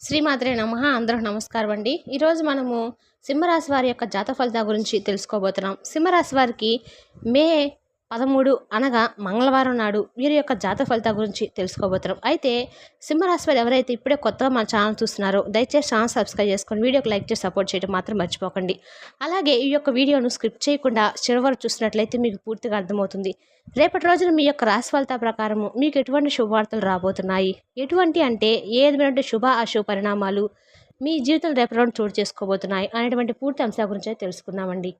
శ్రీమాత్రే నమః. అందరికి నమస్కారం అండి. ఈరోజు మనము సింహరాశి వారి యొక్క జాతక ఫలితాల గురించి తెలుసుకోబోతున్నాం. సింహరాశి వారికి మే 13 అనగా మంగళవారం నాడు వీరి యొక్క జాతక ఫలితాల గురించి తెలుసుకోబోతున్నాం. అయితే సింహరాశి వారు ఎవరైతే ఇప్పుడే కొత్తగా మన ఛానల్ చూస్తున్నారో దయచేసి ఛానల్ సబ్స్క్రైబ్ చేసుకొని వీడియోకి లైక్ చేసి సపోర్ట్ చేయడం మాత్రం మర్చిపోకండి. అలాగే ఈ యొక్క వీడియోను స్క్రిప్ట్ చేయకుండా చివరి వరకు చూసినట్లయితే మీకు పూర్తిగా అర్థమవుతుంది. రేపటి రోజున మీ యొక్క రాశి ఫలితాల ప్రకారము మీకు ఎటువంటి శుభవార్తలు రాబోతున్నాయి, ఎటువంటి అంటే ఏ విధమైన శుభ అశుభ పరిణామాలు మీ జీవితం రేపటి రోజున చోటు చేసుకోబోతున్నాయి అనేటువంటి పూర్తి అంశాల గురించి అయితే తెలుసుకుందామండి.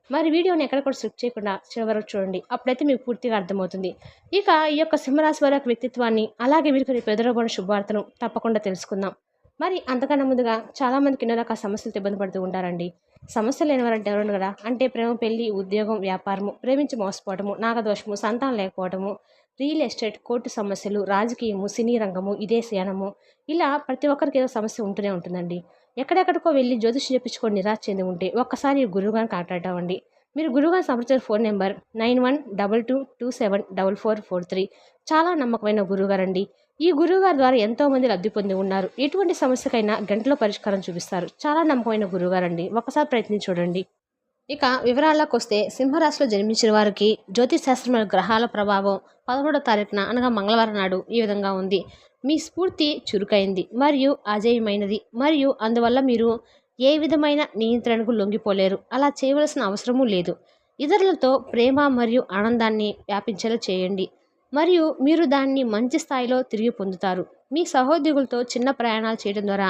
మరి వీడియోని ఎక్కడ కూడా స్కిప్ చేయకుండా చివరి వరకు చూడండి, అప్పుడైతే మీకు పూర్తిగా అర్థమవుతుంది. ఇక ఈ యొక్క సింహరాశి వారి యొక్క వ్యక్తిత్వాన్ని అలాగే వీరికి రేపు ఎదురబడిన శుభవార్తను తప్పకుండా తెలుసుకుందాం. మరి అంతకన్నా ముందుగా చాలామందికి ఎన్నో రకాల సమస్యలతో ఇబ్బంది పడుతూ ఉంటారండి. సమస్యలు లేనివారంటే ఎవరు కదా, అంటే ప్రేమ, పెళ్లి, ఉద్యోగం, వ్యాపారము, ప్రేమించి మోసపోవటము, నాగదోషము, సంతానం లేకపోవటము, రియల్ ఎస్టేట్, కోర్టు సమస్యలు, రాజకీయము, సినీ రంగము, విదేశయానము, ఇలా ప్రతి ఒక్కరికి ఏదో సమస్య ఉంటూనే ఉంటుందండి. ఎక్కడెక్కడికో వెళ్ళి జ్యోతిష్యం చెప్పించుకొని నిరాశ చెంది ఉంటే ఒక్కసారి గురువుగారిని కాంటాక్ట్ అవ్వండి. మీరు గురువుగారు సంప్రదించిన ఫోన్ నెంబర్ 9122274443. చాలా నమ్మకమైన గురువుగారండి. ఈ గురువుగారి ద్వారా ఎంతోమంది లబ్ధి పొంది ఉన్నారు. ఎటువంటి సమస్యకైనా గంటలో పరిష్కారం చూపిస్తారు. చాలా నమ్మకమైన గురువుగారండి. ఒకసారి ప్రయత్నించి చూడండి. ఇక వివరాల్లోకి వస్తే సింహరాశిలో జన్మించిన వారికి జ్యోతిష్ శాస్త్రం గ్రహాల ప్రభావం 13వ తారీఖున అనగా మంగళవారం నాడు ఈ విధంగా ఉంది. మీ స్ఫూర్తి చురుకైంది మరియు అజేయమైనది, మరియు అందువల్ల మీరు ఏ విధమైన నియంత్రణకు లొంగిపోలేరు. అలా చేయవలసిన అవసరమూ లేదు. ఇతరులతో ప్రేమ మరియు ఆనందాన్ని వ్యాపించేలా చేయండి మరియు మీరు దాన్ని మంచి స్థాయిలో తిరిగి పొందుతారు. మీ సహోద్యోగులతో చిన్న ప్రయాణాలు చేయడం ద్వారా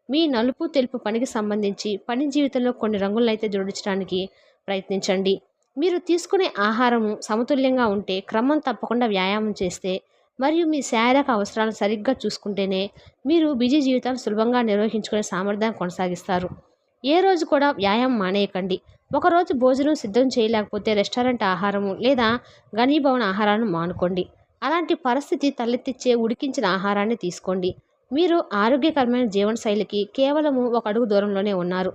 మీ నలుపు తెలుపు పనికి సంబంధించి పని జీవితంలో కొన్ని రంగులను అయితే జోడించడానికి ప్రయత్నించండి. మీరు తీసుకునే ఆహారము సమతుల్యంగా ఉంటే, క్రమం తప్పకుండా వ్యాయామం చేస్తే మరియు మీ శారీరక అవసరాలను సరిగ్గా చూసుకుంటేనే మీరు బిజీ జీవితాన్ని సులభంగా నిర్వహించుకునే సామర్థ్యాన్ని కొనసాగిస్తారు. ఏ రోజు కూడా వ్యాయామం మానేయకండి. ఒకరోజు భోజనం సిద్ధం చేయలేకపోతే రెస్టారెంట్ ఆహారము లేదా ఘనీభవన ఆహారాన్ని మానుకోండి. అలాంటి పరిస్థితి తలెత్తిచ్చే ఉడికించిన ఆహారాన్ని తీసుకోండి. మీరు ఆరోగ్యకరమైన జీవనశైలికి కేవలము ఒక అడుగు దూరంలోనే ఉన్నారు.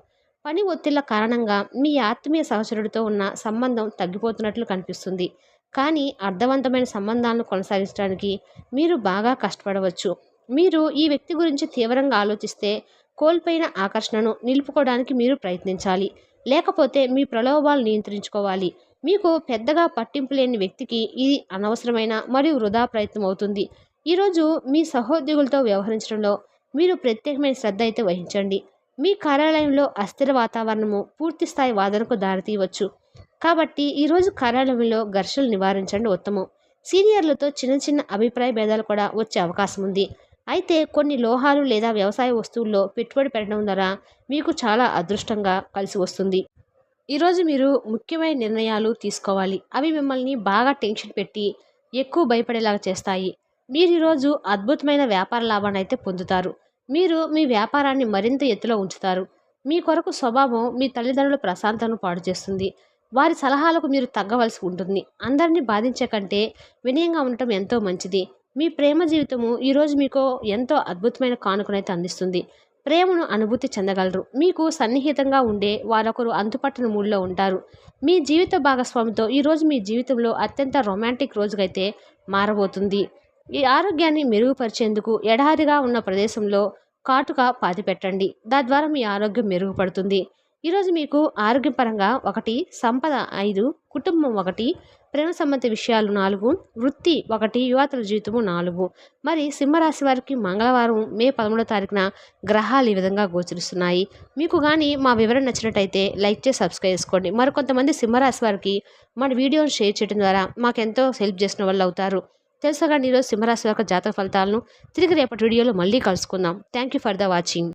పని ఒత్తిళ్ల కారణంగా మీ ఆత్మీయ సహచరుడితో ఉన్న సంబంధం తగ్గిపోతున్నట్లు కనిపిస్తుంది. కానీ అర్థవంతమైన సంబంధాలను కొనసాగించడానికి మీరు బాగా కష్టపడవచ్చు. మీరు ఈ వ్యక్తి గురించి తీవ్రంగా ఆలోచిస్తే కోల్పోయిన ఆకర్షణను నిలుపుకోవడానికి మీరు ప్రయత్నించాలి. లేకపోతే మీ ప్రలోభాలు నియంత్రించుకోవాలి. మీకు పెద్దగా పట్టింపు లేని వ్యక్తికి ఇది అనవసరమైన మరియు వృధా ప్రయత్నం అవుతుంది. ఈరోజు మీ సహోద్యోగులతో వ్యవహరించడంలో మీరు ప్రత్యేకమైన శ్రద్ధ అయితే వహించండి. మీ కార్యాలయంలో అస్థిర వాతావరణము పూర్తి స్థాయి వాదనకు దారితీయవచ్చు. కాబట్టి ఈరోజు కార్యాలయంలో ఘర్షణలు నివారించండి ఉత్తమం. సీనియర్లతో చిన్న చిన్న అభిప్రాయ భేదాలు కూడా వచ్చే అవకాశం ఉంది. అయితే కొన్ని లోహాలు లేదా వ్యవసాయ వస్తువుల్లో పెట్టుబడి పెట్టడం ద్వారా మీకు చాలా అదృష్టంగా కలిసి వస్తుంది. ఈరోజు మీరు ముఖ్యమైన నిర్ణయాలు తీసుకోవాలి. అవి మిమ్మల్ని బాగా టెన్షన్ పెట్టి ఎక్కువ భయపడేలాగా చేస్తాయి. మీరు ఈరోజు అద్భుతమైన వ్యాపార లాభాన్ని అయితే పొందుతారు. మీరు మీ వ్యాపారాన్ని మరింత ఎత్తులో ఉంచుతారు. మీ కొరకు స్వభావం మీ తల్లిదండ్రుల ప్రశాంతతను పాడు చేస్తుంది. వారి సలహాలకు మీరు తగ్గవలసి ఉంటుంది. అందరినీ బాధించే కంటే వినయంగా ఉండటం ఎంతో మంచిది. మీ ప్రేమ జీవితము ఈరోజు మీకు ఎంతో అద్భుతమైన కానుకనైతే అందిస్తుంది. ప్రేమను అనుభూతి చెందగలరు. మీకు సన్నిహితంగా ఉండే వారొకరు అంతుపట్టని మూడ్లో ఉంటారు. మీ జీవిత భాగస్వామితో ఈరోజు మీ జీవితంలో అత్యంత రొమాంటిక్ రోజుకైతే మారబోతుంది. ఈ ఆరోగ్యాన్ని మెరుగుపరిచేందుకు ఎడారిగా ఉన్న ప్రదేశంలో కాటుక పాతిపెట్టండి. తద్వారా మీ ఆరోగ్యం మెరుగుపడుతుంది. ఈరోజు మీకు ఆరోగ్యపరంగా 1, సంపద 5, కుటుంబం 1, ప్రేమ సంబంధ విషయాలు 4, వృత్తి 1, యువతల జీవితము 4. మరి సింహరాశి వారికి మంగళవారం మే 13వ తారీఖున గ్రహాలు ఈ విధంగా గోచరిస్తున్నాయి. మీకు కానీ మా వివరణ నచ్చినట్టయితే లైక్ చేసి సబ్స్క్రైబ్ చేసుకోండి. మరికొంతమంది సింహరాశి వారికి మన వీడియోను షేర్ చేయడం ద్వారా మాకెంతో హెల్ప్ చేసిన వాళ్ళు అవుతారు. తెలుసా కానీ ఈరోజు సింహరాశి యొక్క జాతక ఫలితాలను తిరిగి రేపటి వీడియోలో మళ్ళీ కలుసుకుందాం. Thank you for the watching.